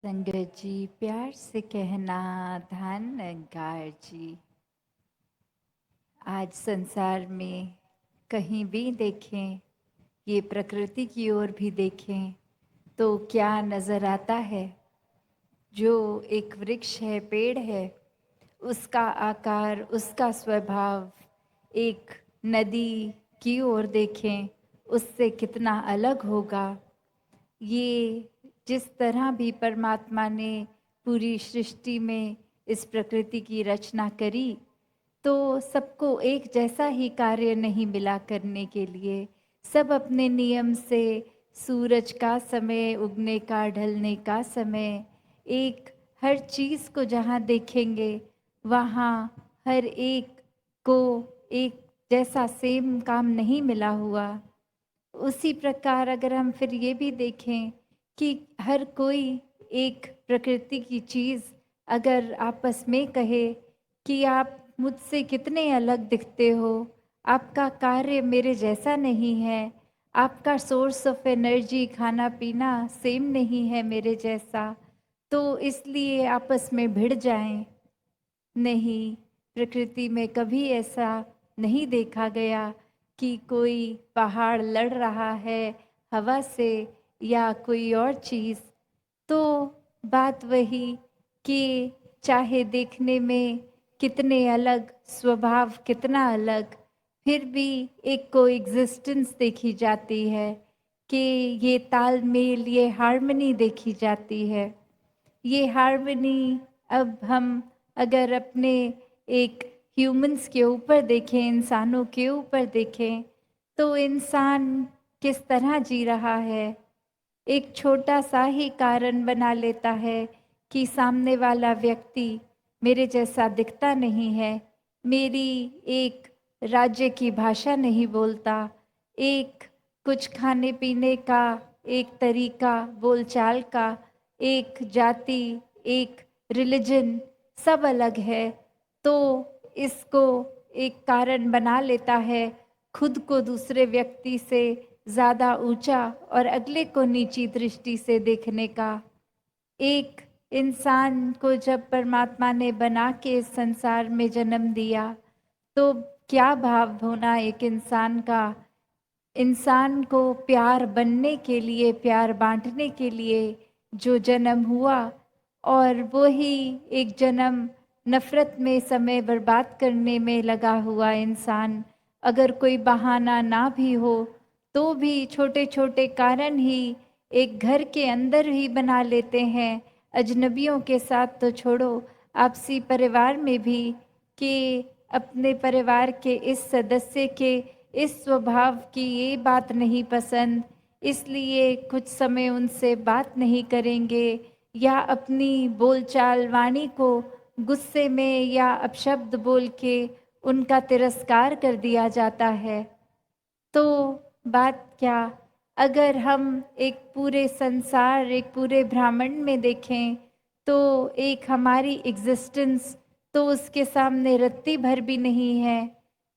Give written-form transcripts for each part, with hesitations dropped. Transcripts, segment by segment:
संगत जी, प्यार से कहना धन्यकार जी। आज संसार में कहीं भी देखें, ये प्रकृति की ओर भी देखें तो क्या नज़र आता है। जो एक वृक्ष है, पेड़ है, उसका आकार, उसका स्वभाव एक नदी की ओर देखें उससे कितना अलग होगा। ये जिस तरह भी परमात्मा ने पूरी सृष्टि में इस प्रकृति की रचना करी, तो सबको एक जैसा ही कार्य नहीं मिला करने के लिए। सब अपने नियम से सूरज का समय, उगने का, ढलने का समय, एक हर चीज़ को जहाँ देखेंगे वहाँ हर एक को एक जैसा सेम काम नहीं मिला हुआ। उसी प्रकार अगर हम फिर ये भी देखें कि हर कोई एक प्रकृति की चीज़ अगर आपस में कहे कि आप मुझसे कितने अलग दिखते हो, आपका कार्य मेरे जैसा नहीं है, आपका सोर्स ऑफ एनर्जी, खाना पीना सेम नहीं है मेरे जैसा, तो इसलिए आपस में भिड़ जाएं। नहीं, प्रकृति में कभी ऐसा नहीं देखा गया कि कोई पहाड़ लड़ रहा है हवा से या कोई और चीज़। तो बात वही कि चाहे देखने में कितने अलग, स्वभाव कितना अलग, फिर भी एक कोएग्जिस्टेंस देखी जाती है कि ये तालमेल, ये हार्मनी देखी जाती है। ये हार्मनी अब हम अगर अपने एक ह्यूमंस के ऊपर देखें, इंसानों के ऊपर देखें, तो इंसान किस तरह जी रहा है। एक छोटा सा ही कारण बना लेता है कि सामने वाला व्यक्ति मेरे जैसा दिखता नहीं है, मेरी एक राज्य की भाषा नहीं बोलता, एक कुछ खाने पीने का एक तरीका, बोलचाल का, एक जाति, एक रिलीजन, सब अलग है। तो इसको एक कारण बना लेता है खुद को दूसरे व्यक्ति से ज़्यादा ऊंचा और अगले को नीची दृष्टि से देखने का। एक इंसान को जब परमात्मा ने बना के इस संसार में जन्म दिया, तो क्या भाव होना एक इंसान का। इंसान को प्यार बनने के लिए, प्यार बांटने के लिए जो जन्म हुआ, और वो ही एक जन्म नफ़रत में समय बर्बाद करने में लगा हुआ इंसान, अगर कोई बहाना ना भी हो तो भी छोटे छोटे कारण ही एक घर के अंदर ही बना लेते हैं। अजनबियों के साथ तो छोड़ो, आपसी परिवार में भी, कि अपने परिवार के इस सदस्य के इस स्वभाव की ये बात नहीं पसंद, इसलिए कुछ समय उनसे बात नहीं करेंगे, या अपनी बोलचाल वाणी को गुस्से में या अपशब्द बोल के उनका तिरस्कार कर दिया जाता है। तो बात क्या, अगर हम एक पूरे संसार, एक पूरे ब्रह्मांड में देखें, तो एक हमारी एग्जिस्टेंस तो उसके सामने रत्ती भर भी नहीं है।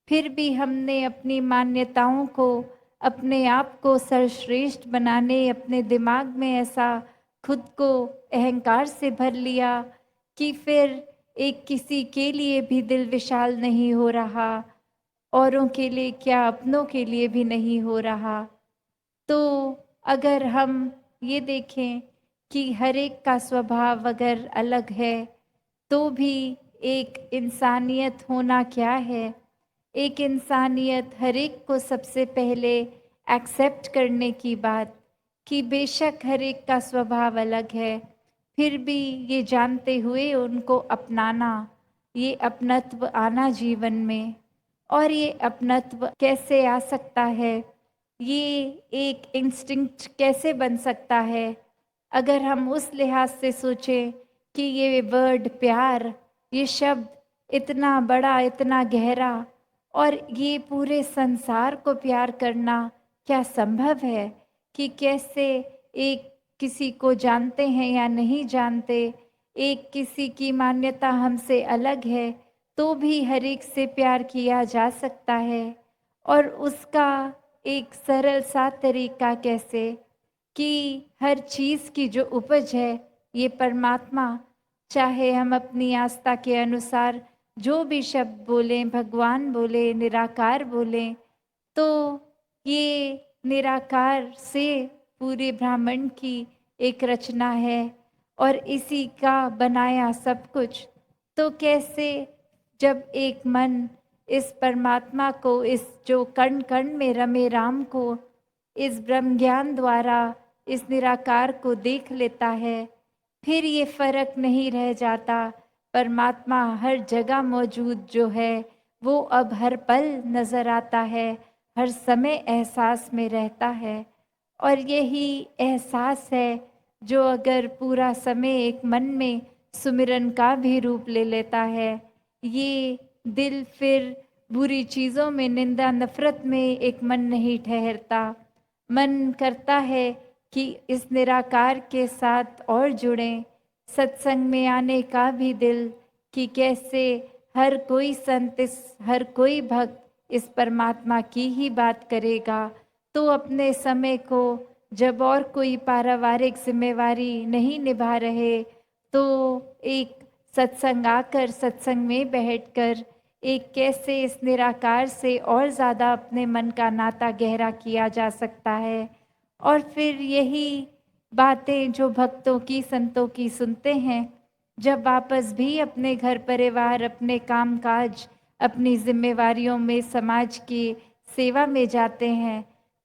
फिर भी हमने अपनी मान्यताओं को, अपने आप को सर्वश्रेष्ठ बनाने, अपने दिमाग में ऐसा खुद को अहंकार से भर लिया कि फिर एक किसी के लिए भी दिल विशाल नहीं हो रहा, औरों के लिए क्या, अपनों के लिए भी नहीं हो रहा। तो अगर हम ये देखें कि हर एक का स्वभाव अगर अलग है, तो भी एक इंसानियत होना क्या है। एक इंसानियत हर एक को सबसे पहले एक्सेप्ट करने की बात, कि बेशक हर एक का स्वभाव अलग है, फिर भी ये जानते हुए उनको अपनाना, ये अपनत्व आना जीवन में। और ये अपनत्व कैसे आ सकता है, ये एक इंस्टिंक्ट कैसे बन सकता है, अगर हम उस लिहाज से सोचें कि ये वर्ड प्यार, ये शब्द इतना बड़ा, इतना गहरा, और ये पूरे संसार को प्यार करना क्या संभव है। कि कैसे एक किसी को जानते हैं या नहीं जानते, एक किसी की मान्यता हमसे अलग है, तो भी हर एक से प्यार किया जा सकता है। और उसका एक सरल सा तरीका कैसे, कि हर चीज़ की जो उपज है ये परमात्मा, चाहे हम अपनी आस्था के अनुसार जो भी शब्द बोलें, भगवान बोले, निराकार बोलें, तो ये निराकार से पूरे ब्रह्मांड की एक रचना है और इसी का बनाया सब कुछ। तो कैसे जब एक मन इस परमात्मा को, इस जो कण कण में रमे राम को, इस ब्रह्म ज्ञान द्वारा इस निराकार को देख लेता है, फिर ये फर्क नहीं रह जाता। परमात्मा हर जगह मौजूद जो है वो अब हर पल नजर आता है, हर समय एहसास में रहता है। और यही एहसास है जो अगर पूरा समय एक मन में सुमिरन का भी रूप ले लेता है, ये दिल फिर बुरी चीज़ों में, निंदा नफरत में एक मन नहीं ठहरता। मन करता है कि इस निराकार के साथ और जुड़ें, सत्संग में आने का भी दिल, कि कैसे हर कोई संत, हर कोई भक्त इस परमात्मा की ही बात करेगा। तो अपने समय को, जब और कोई पारिवारिक जिम्मेवारी नहीं निभा रहे, तो एक सत्संग आकर, सत्संग में बैठकर एक कैसे इस निराकार से और ज़्यादा अपने मन का नाता गहरा किया जा सकता है। और फिर यही बातें जो भक्तों की, संतों की सुनते हैं, जब वापस भी अपने घर परिवार, अपने कामकाज, अपनी जिम्मेवारियों में, समाज की सेवा में जाते हैं,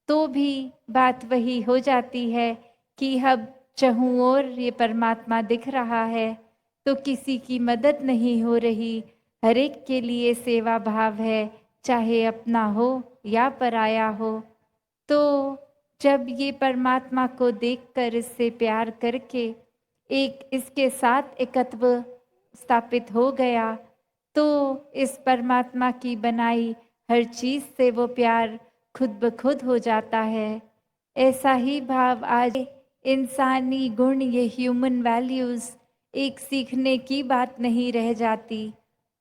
तो भी बात वही हो जाती है कि अब चहूँ और ये परमात्मा दिख रहा है, तो किसी की मदद नहीं हो रही, हर एक के लिए सेवा भाव है, चाहे अपना हो या पराया हो। तो जब ये परमात्मा को देखकर, इससे प्यार करके एक इसके साथ एकत्व स्थापित हो गया, तो इस परमात्मा की बनाई हर चीज से वो प्यार खुद ब खुद हो जाता है। ऐसा ही भाव आज इंसानी गुण, ये ह्यूमन वैल्यूज एक सीखने की बात नहीं रह जाती,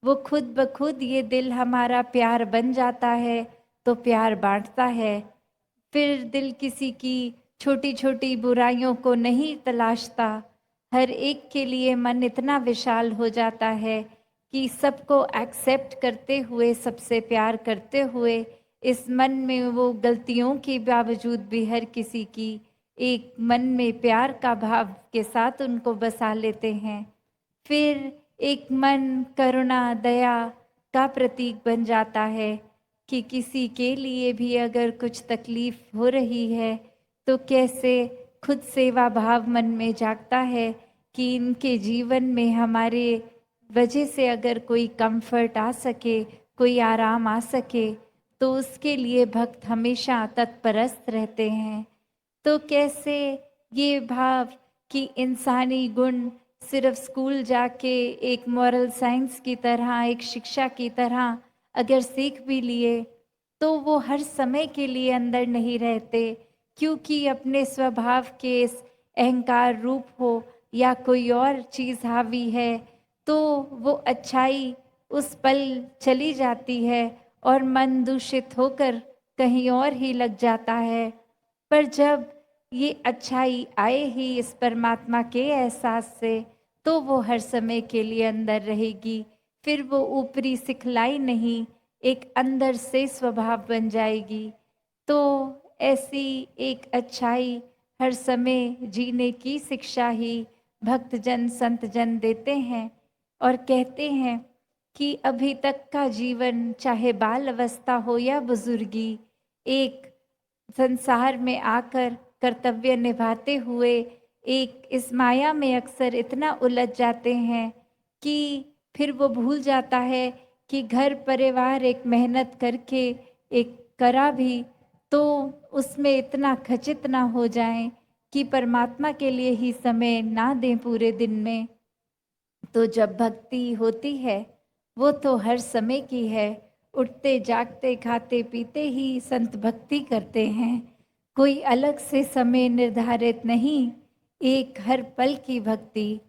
वो खुद ब खुद ये दिल हमारा प्यार बन जाता है, तो प्यार बांटता है। फिर दिल किसी की छोटी छोटी बुराइयों को नहीं तलाशता, हर एक के लिए मन इतना विशाल हो जाता है कि सबको एक्सेप्ट करते हुए, सबसे प्यार करते हुए, इस मन में वो गलतियों के बावजूद भी हर किसी की एक मन में प्यार का भाव के साथ उनको बसा लेते हैं। फिर एक मन करुणा, दया का प्रतीक बन जाता है कि किसी के लिए भी अगर कुछ तकलीफ हो रही है, तो कैसे खुद सेवा भाव मन में जागता है कि इनके जीवन में हमारे वजह से अगर कोई कंफर्ट आ सके, कोई आराम आ सके, तो उसके लिए भक्त हमेशा तत्परस्त रहते हैं। तो कैसे ये भाव कि इंसानी गुण सिर्फ स्कूल जाके एक मॉरल साइंस की तरह, एक शिक्षा की तरह अगर सीख भी लिए, तो वो हर समय के लिए अंदर नहीं रहते, क्योंकि अपने स्वभाव के इस अहंकार रूप हो या कोई और चीज़ हावी है, तो वो अच्छाई उस पल चली जाती है और मन दूषित होकर कहीं और ही लग जाता है। पर जब ये अच्छाई आए ही इस परमात्मा के एहसास से, तो वो हर समय के लिए अंदर रहेगी। फिर वो ऊपरी सिखलाई नहीं, एक अंदर से स्वभाव बन जाएगी। तो ऐसी एक अच्छाई हर समय जीने की शिक्षा ही भक्तजन, संतजन देते हैं और कहते हैं कि अभी तक का जीवन, चाहे बाल अवस्था हो या बुजुर्गी, एक संसार में आकर कर्तव्य निभाते हुए एक इस माया में अक्सर इतना उलझ जाते हैं कि फिर वो भूल जाता है कि घर परिवार एक मेहनत करके एक करा भी, तो उसमें इतना खचित ना हो जाएं कि परमात्मा के लिए ही समय ना दें पूरे दिन में। तो जब भक्ति होती है, वो तो हर समय की है। उठते जागते खाते पीते ही संत भक्ति करते हैं, कोई अलग से समय निर्धारित नहीं, एक हर पल की भक्ति।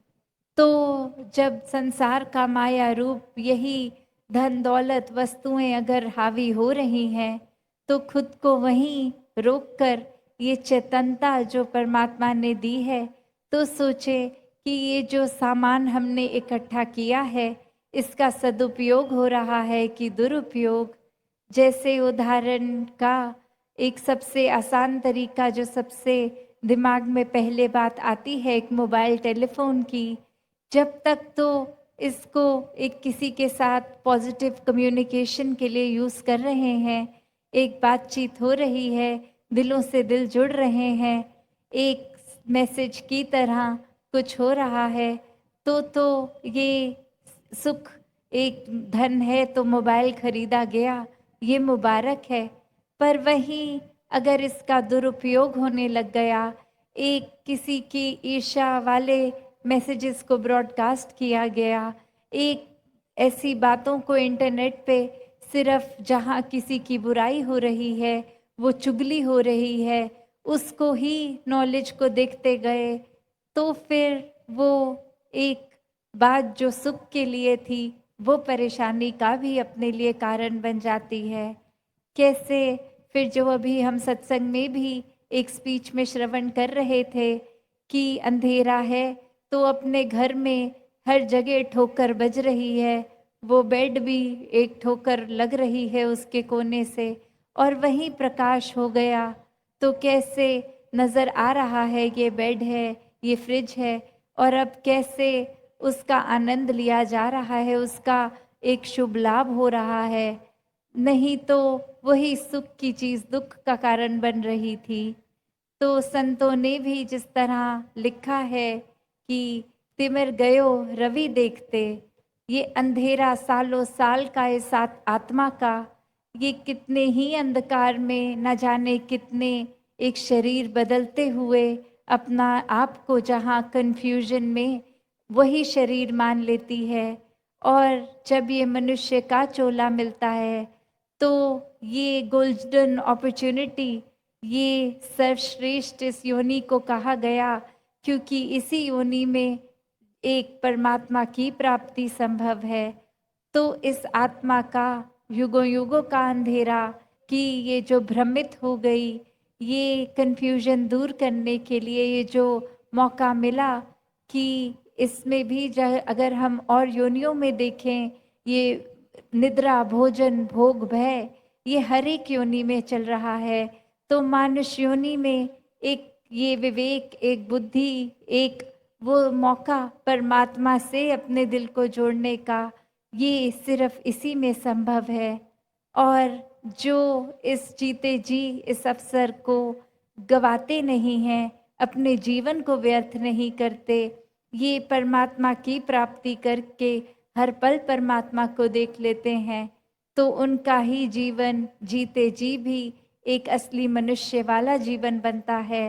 तो जब संसार का माया रूप यही धन दौलत वस्तुएं अगर हावी हो रही हैं, तो खुद को वहीं रोककर ये चेतनता जो परमात्मा ने दी है, तो सोचे कि ये जो सामान हमने इकट्ठा किया है इसका सदुपयोग हो रहा है कि दुरुपयोग। जैसे उदाहरण का एक सबसे आसान तरीका जो सबसे दिमाग में पहले बात आती है एक मोबाइल टेलीफोन की। जब तक तो इसको एक किसी के साथ पॉजिटिव कम्युनिकेशन के लिए यूज़ कर रहे हैं, एक बातचीत हो रही है, दिलों से दिल जुड़ रहे हैं, एक मैसेज की तरह कुछ हो रहा है, तो ये सुख एक धन है तो मोबाइल खरीदा गया, ये मुबारक है। पर वहीं अगर इसका दुरुपयोग होने लग गया, एक किसी की ईर्ष्या वाले मैसेजेस को ब्रॉडकास्ट किया गया, एक ऐसी बातों को इंटरनेट पे सिर्फ जहाँ किसी की बुराई हो रही है, वो चुगली हो रही है, उसको ही नॉलेज को देखते गए, तो फिर वो एक बात जो सुख के लिए थी वो परेशानी का भी अपने लिए कारण बन जाती है। कैसे फिर जो अभी हम सत्संग में भी एक स्पीच में श्रवण कर रहे थे कि अंधेरा है तो अपने घर में हर जगह ठोकर बज रही है, वो बेड भी एक ठोकर लग रही है उसके कोने से और वहीं प्रकाश हो गया। तो कैसे नज़र आ रहा है ये बेड है, ये फ्रिज है और अब कैसे उसका आनंद लिया जा रहा है, उसका एक शुभ लाभ हो रहा है। नहीं तो वही सुख की चीज़ दुख का कारण बन रही थी। तो संतों ने भी जिस तरह लिखा है कि तिमिर गयो रवि देखते, ये अंधेरा सालों साल का इस आत्मा का, ये कितने ही अंधकार में न जाने कितने एक शरीर बदलते हुए अपना आप को जहाँ कन्फ्यूजन में वही शरीर मान लेती है। और जब ये मनुष्य का चोला मिलता है तो ये गोल्डन अपॉर्चुनिटी, ये सर्वश्रेष्ठ इस योनि को कहा गया क्योंकि इसी योनि में एक परमात्मा की प्राप्ति संभव है। तो इस आत्मा का युगों युगों का अंधेरा कि ये जो भ्रमित हो गई, ये कन्फ्यूजन दूर करने के लिए ये जो मौका मिला कि इसमें भी अगर हम और योनियों में देखें, ये निद्रा भोजन भोग भय ये हर एक योनि में चल रहा है। तो मानुष योनि में एक ये विवेक, एक बुद्धि, एक वो मौका परमात्मा से अपने दिल को जोड़ने का, ये सिर्फ इसी में संभव है। और जो इस जीते जी इस अवसर को गवाते नहीं हैं, अपने जीवन को व्यर्थ नहीं करते, ये परमात्मा की प्राप्ति करके हर पल परमात्मा को देख लेते हैं, तो उनका ही जीवन जीते जी भी एक असली मनुष्य वाला जीवन बनता है।